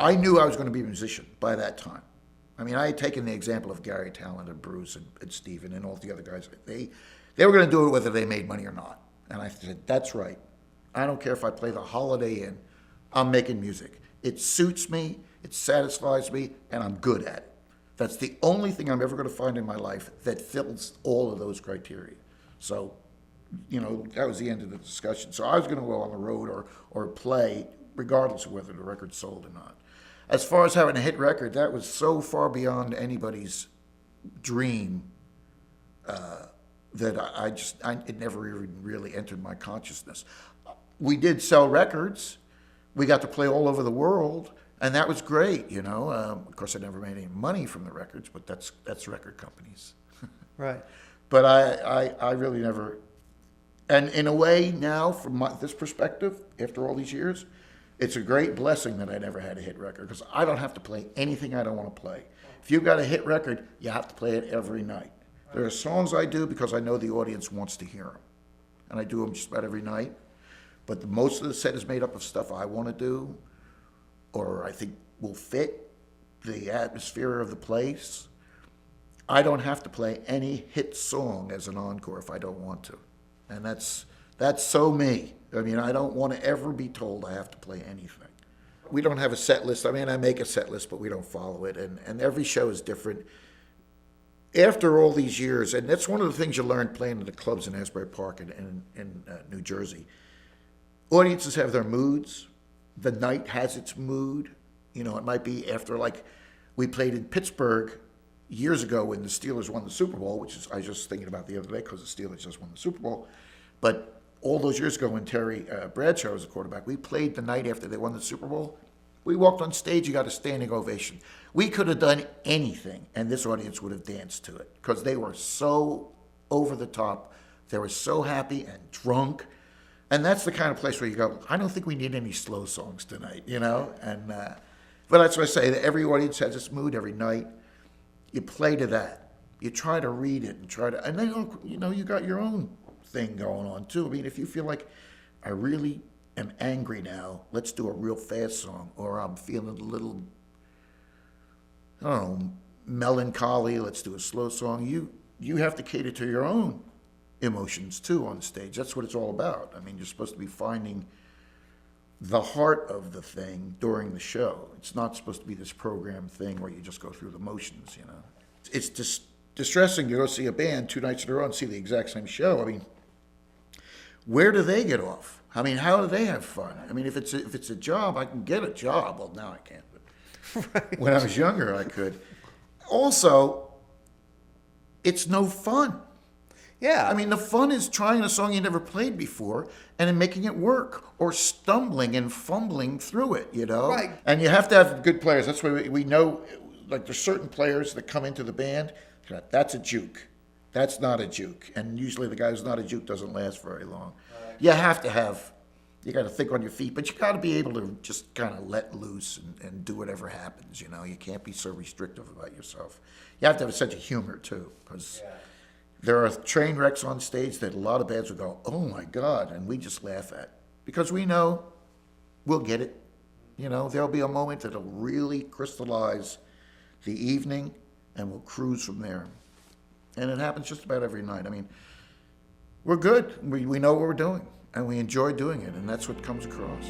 I knew I was going to be a musician by that time. I mean, I had taken the example of Gary Talent and Bruce and Steven and all the other guys. They were going to do it whether they made money or not. And I said, that's right. I don't care if I play the Holiday Inn. I'm making music. It suits me, it satisfies me, and I'm good at it. That's the only thing I'm ever going to find in my life that fills all of those criteria. So, that was the end of the discussion. So I was going to go on the road or play, regardless of whether the record sold or not. As far as having a hit record, that was so far beyond anybody's dream that it never even really entered my consciousness. We did sell records. We got to play all over the world, and that was great, Of course, I never made any money from the records, but that's record companies. Right. But I really never, and in a way now, from this perspective, after all these years, it's a great blessing that I never had a hit record, because I don't have to play anything I don't want to play. If you've got a hit record, you have to play it every night. There are songs I do because I know the audience wants to hear them, and I do them just about every night. But most of the set is made up of stuff I want to do, or I think will fit the atmosphere of the place. I don't have to play any hit song as an encore if I don't want to. And that's so me. I mean, I don't want to ever be told I have to play anything. We don't have a set list. I mean, I make a set list, but we don't follow it. And every show is different. After all these years, and that's one of the things you learn playing in the clubs in Asbury Park in New Jersey, audiences have their moods. The night has its mood. It might be after, like, we played in Pittsburgh years ago when the Steelers won the Super Bowl, which is I was just thinking about the other day because the Steelers just won the Super Bowl. But all those years ago when Terry Bradshaw was the quarterback, we played the night after they won the Super Bowl. We walked on stage, you got a standing ovation. We could have done anything, and this audience would have danced to it because they were so over the top. They were so happy and drunk. And that's the kind of place where you go, I don't think we need any slow songs tonight, And but that's what I say, that every audience has its mood every night. You play to that. You try to read it and then, you got your own thing going on too. I mean, if you feel like I really am angry now, let's do a real fast song, or I'm feeling a little, I don't know, melancholy, let's do a slow song. You have to cater to your own emotions too on stage. That's what it's all about. I mean, you're supposed to be finding the heart of the thing during the show. It's not supposed to be this program thing where you just go through the motions, It's just distressing to go see a band 2 nights in a row and see the exact same show. I mean, where do they get off? I mean, how do they have fun? I mean, if it's a job, I can get a job. Well, now I can't, but right. When I was younger, I could. Also, it's no fun. Yeah. I mean, the fun is trying a song you never played before and then making it work, or stumbling and fumbling through it, Right. And you have to have good players. That's why we know, like, there's certain players that come into the band, that's a juke. That's not a juke. And usually the guy who's not a juke doesn't last very long. Right. You have to have, you got to think on your feet, but you got to be able to just kind of let loose and do whatever happens, You can't be so restrictive about yourself. You have to have a sense of humor, too, because there are train wrecks on stage that a lot of bands will go, oh my God, and we just laugh at. Because we know we'll get it. There'll be a moment that'll really crystallize the evening, and we'll cruise from there. And it happens just about every night. I mean, we're good. We know what we're doing, and we enjoy doing it, and that's what comes across.